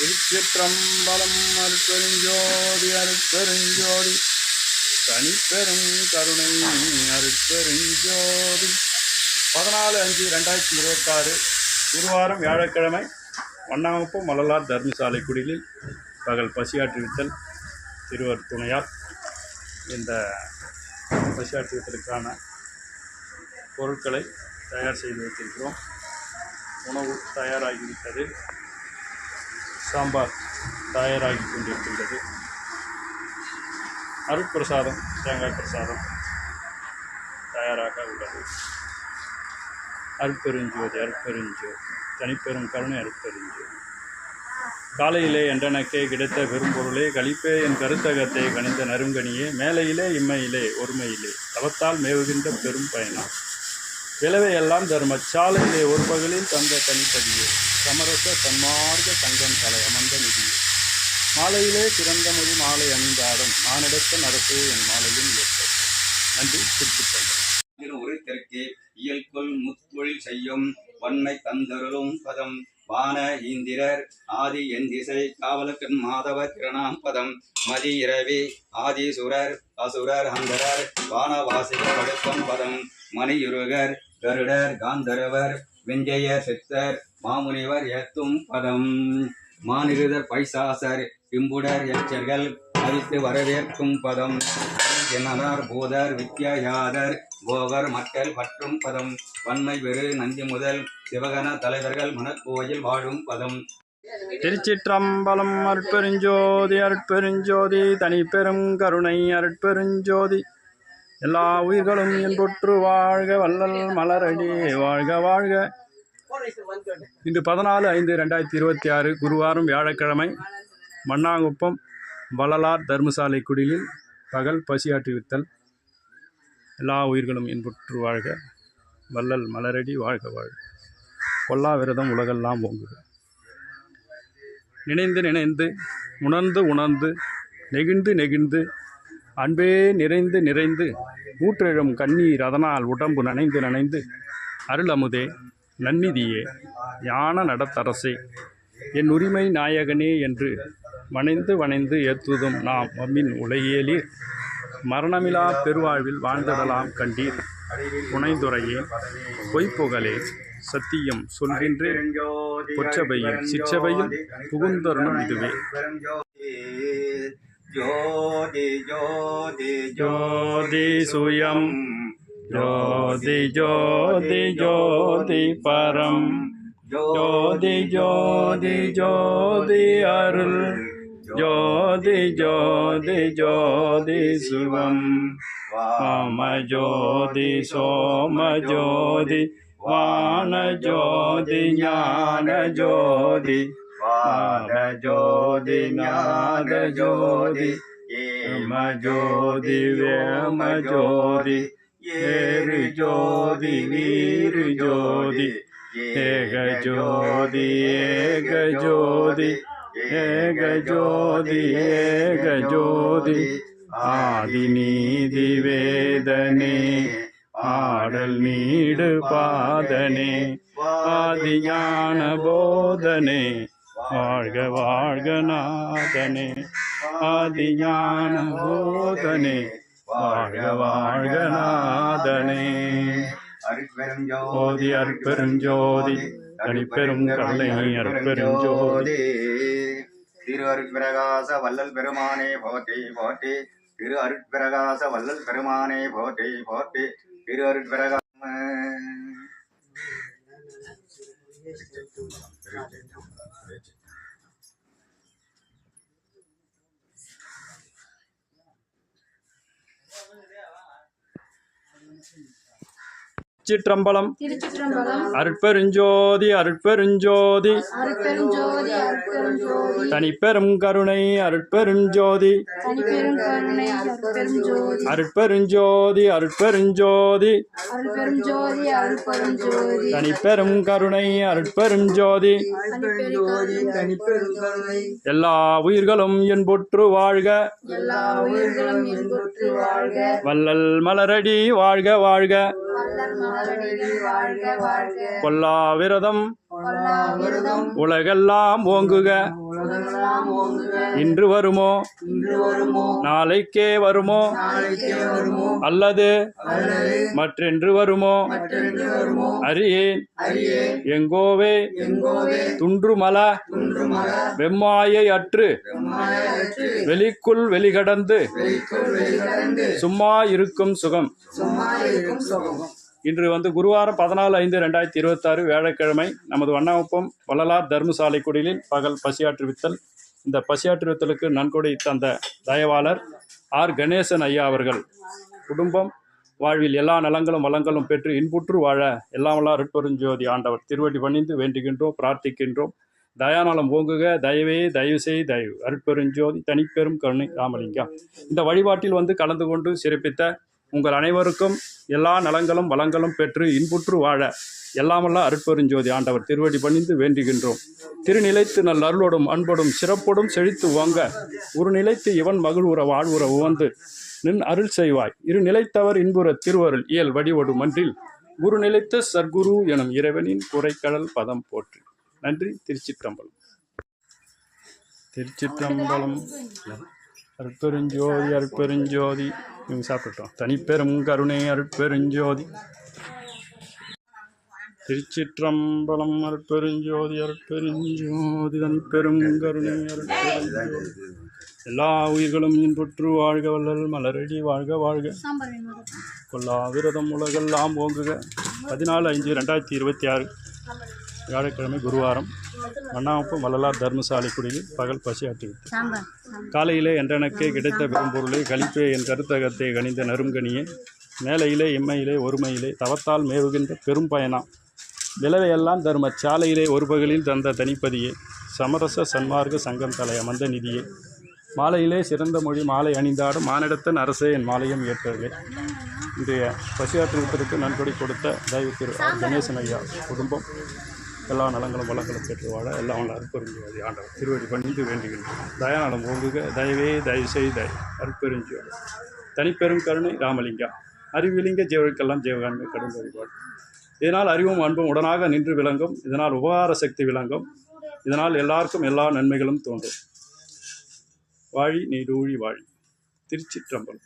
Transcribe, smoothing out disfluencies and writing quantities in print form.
திருச்சிற்றம்பலம். அருட்பெருஞ்சோதி அருட்பெருஞ்சோதி தனிப்பெரும் கருணை அருட்பெருஞ்சோதி. 14/5/2026 குருவாரம் வியாழக்கிழமை வண்ணாங்குப்பம் வள்ளலார் தர்மசாலை குடிலில் பகல் பசியாற்றுவித்தல் திருவர் துணையால் இந்த பசியாற்றுவித்தலுக்கான பொருட்களை தயார் செய்து வைத்திருக்கிறோம். உணவு தயாராகிவிட்டது. சாம்பார் தயாராகி கொண்டிருக்கின்றது. அருட்பிரசாதம் தேங்காய் பிரசாதம் தயாராக உள்ளது. அருட்பெருஞ்சோதி அருட்பெருஞ்சோதி தனிப்பெரும் கருணை அருட்பெருஞ்சோதி. காலையிலே என்றனக்கே கிடைத்த பெரும்பொருளே, கழிப்பே என் கருத்தகத்தை கணிந்த நறுங்கனியே, மேலையிலே இம்மையிலே ஒருமையிலே தவத்தால் மேவுகின்ற பெரும் பயனா, விளைவையெல்லாம் தர்மச்சாலையிலே ஒரு பகலில் தந்த தனிப்பதியே, சமரச தன்மார்க்க சங்கம் தலை அமர்ந்த நிதியே, மாலையிலே சிறந்த மொழி மாலை அணிந்தாடும் நானெடுத்த நரசே என் மாலையும் ஏற்படும். நன்றி. திருச்சிற்றம்பலம். ஒரு தெற்கே இயல்கொள் முத்தொழில் செய்யும் வன்மை தந்தருளும் பதம் வான இந்திரர் ஆதி என் திசை காவலக்கண் மாதவ திரணாம் பதம் மதி இரவி ஆதிசுரர் அசுரர் அந்தரர் வானவாசிகள் படுத்தம் பதம் மணியுருகர் கருடர் காந்தரவர் விஞ்சயர் சித்தர் மாமுனிவர் ஏத்தும் பதம் மானிருதர் பைசாசர் பிம்புடர் எச்சர்கள் அழித்து வரவேற்கும் பதம் ஜனனார் பூதர் வித்யாயாதர் கோவர் மக்கள் பற்றும் பதம் வன்மை வெறு நந்தி முதல் சிவகன தலைவர்கள் மனக்கோயில் வாழும் பதம். திருச்சிற்றம்பலம். அருட்பெருஞ்சோதி அருட்பெருஞ்சோதி தனிப்பெரும் கருணை அருட்பெருஞ்சோதி. எல்லா உயிர்களும் என்பொற்று வாழ்க, வள்ளல் மலரடி வாழ்க வாழ்க. இன்று 14/5/2026 குருவாரம் வியாழக்கிழமை மண்ணாங்குப்பம் வள்ளலார் தர்மசாலை குடிலில் பகல் பசியாற்றுவித்தல். எல்லா உயிர்களும் என்புற்று வாழ்க, வள்ளல் மலரடி வாழ்க வாழ்க. கொல்லா விரதம் உலகெல்லாம் ஓங்குக. நினைந்து நினைந்து உணர்ந்து உணர்ந்து நெகிழ்ந்து நெகிழ்ந்து அன்பே நிறைந்து நிறைந்து ஊற்றெழும் கண்ணீர் அதனால் உடம்பு நனைந்து நனைந்து அருள் அமுதே நன்னிதியே ஞான நடத்தரசே என் உரிமை நாயகனே என்று வணைந்து வணைந்து ஏற்றுதும் நாம் மம்மின் உலகியலீர் மரணமிலா பெருவாழ்வில் வாழ்ந்திடலாம் கண்டீர். புனைந்துரையே பொய்ப்புகழே சத்தியம் சொல்கின்றேன் பொற்றபையில் சிற்றபையில் புகுந்தருணம் இதுவே. ஜோதி ஜோதி ஜோதி சுயம் ஜோதி ஜோதி ஜோதி பரம் ஜோதி ஜோதி ஜோதி அருள் ஜோதி ஜோதி ஜோதி சிவம் வாம ஜோதி சோம ஜோதி வான ஜோதி ஞான ஜோதி வான ஜோதி ஞான ஜோதி ஏம ஜோதி வேம ஜோதி ஏறு ஜோதி வீரு ஜோதி ஏக ஜோதி ஏக ஜோதி ஏக ஜோதி ஏக ஜோதி ஆதி நீதி வேதனே ஆடல் நீடு பாதனே ஆதி ஞான போதனே வாழ்க வாழ்க நாதனே ஆதி ஞான போதனே வாழ்க வாழ்க நாதனே. அருட்பெருஞ்சோதி அருட்பெருஞ்சோதி தனிப்பெரும் கருணை அருட்பெருஞ்சோதி. திரு அருட்பிரகாச வள்ளல் பெருமானே போற்றி போற்றி. திரு அருட்பிரகாச வள்ளல் பெருமானே போற்றி போற்றி. திரு அருட்பிரகாச திருச்சிற்றம்பலம். அருட்பெருஞ்சோதி அருட்பெருஞ்சோதி தனிப்பெரும் கருணை அருட்பெருஞ்சோதி அருட்பெருஞ்சோதி அருட்பெருஞ்சோதி தனிப்பெரும் கருணை அருட்பெருஞ்சோதி. எல்லா உயிர்களும் என்பொற்று வாழ்க, வள்ளல் மலரடி வாழ்க வாழ்க. கொல்லா விரதம் உலகெல்லாம் ஓங்குக. இன்று வருமோ நாளைக்கே வருமோ அல்லது மற்றென்று வருமோ அறியேன் எங்கோவே துன்றுமல வெம்மாயை அற்று வெளிக்குள் வெளிகடந்து சும்மா இருக்கும் சுகம். இன்று குருவாரம் 14/5/2026 வியாழக்கிழமை நமது வண்ணாகுப்பம் வள்ளலார் தர்மசாலை குடிலில் பகல் பசியாற்றுவித்தல். இந்த பசியாற்றுவித்தலுக்கு நன்கொடை தந்த தயவாளர் ஆர் கணேசன் ஐயா அவர்கள் குடும்பம் வாழ்வில் எல்லா நலங்களும் வளங்களும் பெற்று இன்புற்று வாழ எல்லாம் வல்ல அருட்பெருஞ்சோதி ஆண்டவர் திருவடி பணிந்து வேண்டுகின்றோம், பிரார்த்திக்கின்றோம். தயாநலம் ஓங்குக. தயவே தயவு செய் தயவு. அருட்பெருஞ்சோதி தனிப்பெரும் கருணை ராமலிங்கம். இந்த வழிபாட்டில் கலந்து கொண்டு சிறப்பித்த உங்கள் அனைவருக்கும் எல்லா நலங்களும் வளங்களும் பெற்று இன்புற்று வாழ எல்லாம் வல்ல அருட்பெருஞ்சோதி ஆண்டவர் திருவடி பணிந்து வேண்டுகின்றோம். திருநிலைத்து நல் அருளோடும் அன்போடும் சிறப்போடும் செழித்து ஓங்க ஒரு நிலைத்து இவன் மகிழ்வுற வாழ்வுற உவந்து நின் அருள் செய்வாய். இரு நிலைத்தவர் இன்புற திருவருள் இயல் வடிவடு மன்றில் குரு நிலைத்த சர்க்குரு எனும் இறைவனின் குறைக்கடல் பதம் போற்றி. நன்றி. திருச்சிற்றம்பலம். திருச்சிற்றம்பலம். அருட்பெருஞ்சோதி அருட்பெருஞ்சோதி. இவங்க சாப்பிட்டோம். தனிப்பெரும் கருணை அருட்பெருஞ்சோதி. திருச்சிற்றம்பலம். அருட்பெருஞ்சோதி அருட்பெருஞ்சோதி தனிப்பெரும் கருணை அருட்பெருஞ்சோதி. எல்லா உயிர்களும் இன்புற்று வாழ்க வள்ளல் மலரடி வாழ்க வாழ்க. கொல்லா விரதம் உலகெல்லாம் ஓங்குக. 14/5/2026 வியாழக்கிழமை குருவாரம் வண்ணாகுப்பம் வள்ளலார் தர்மசாலை குடியில் பகல் பசியாற்றுவித்தல். காலையிலே என்றெனக்கே கிடைத்த பெரும்பொருளை கழிப்பே என் கருத்தகத்தை கணிந்த நறுங்கனியே மேலையிலே இம்மையிலே ஒருமையிலே தவத்தால் மேவுகின்ற பெரும் பயனா விளைவையெல்லாம் தர்ம சாலையிலே ஒரு பகலில் தந்த தனிப்பதியே சமரச சன்மார்க்க சங்கம் தலை அமர்ந்த நிதியே மாலையிலே சிறந்த மொழி மாலை அணிந்தாடும் மானிடத்தன் அரசே என் மாலையும் ஏற்றவே. இன்றைய பசியாற்றுவித்தலுக்கு நன்கொடை கொடுத்த தயவு திரு கணேசன் ஐயா குடும்பம் எல்லா நலங்களும் வளங்களும் பெற்று வாழ எல்லாம் வல்ல அருட்பெருஞ்சோதி ஆண்டவர் திருவடி பணிந்து வேண்டுகின்றோம். தயாநலம் ஓங்குக. தயவே தயவு செய் தயவு. அருட்பெருஞ்சோதி தனிப்பெரும் கருணை ராமலிங்கம். அறிவிலிங்க ஜீவருக்கெல்லாம் ஜீவகாண்மை கடும் வழிபாடு. இதனால் அறிவும் அன்பும் உடனாக நின்று விளங்கும். இதனால் உபகார சக்தி விளங்கும். இதனால் எல்லாருக்கும் எல்லா நன்மைகளும் தோன்றும். வாழி நீடூழி வாழி. திருச்சிற்றம்பலம்.